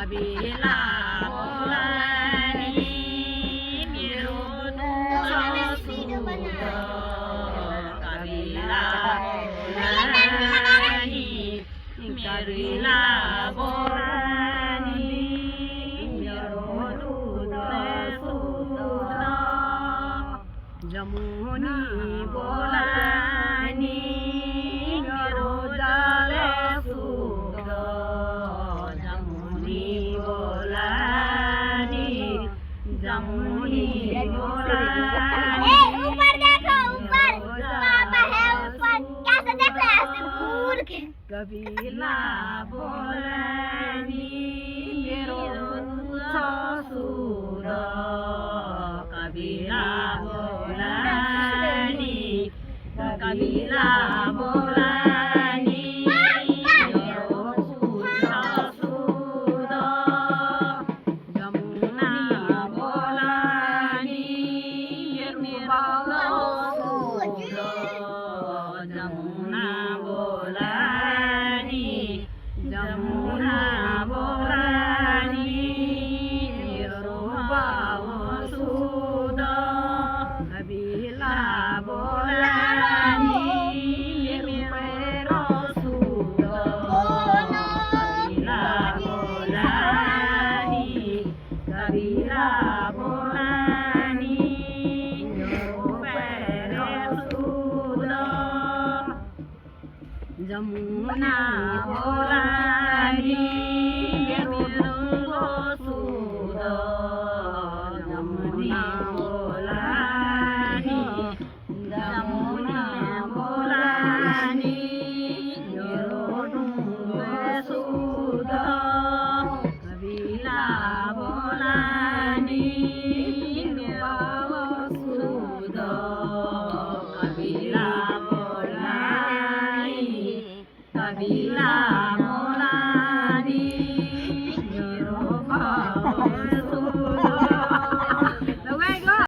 कबीला बोलानी मेरो सूद कबीला बोलानी कबीला बोलानी मेरो दूध सूद जमुनी बोलानी मेरो जाले सूद जमुनी बोलानी ऊपर देखो ऊपर पापा है ऊपर कैसे देख रहे हैं ऐसे घूर के कबीला बोलानी मेरो सूद कबीला बोलानी कबीला बोलानी मेरो सूद जमुना बोलानी मेरो सूद जमुना बोलानी जमुना बोलानी मेरो सूद कबीला बोलानी मेरो सूद कबीला बोलानी कबीला बोलानी मेरो सूद जमुना बोलानी मेरो सूद जमुना बोलानी जमुना बोलानी मेरो सूद कबीला बोलानी मेरो सूद कबीला बोलानी कबीला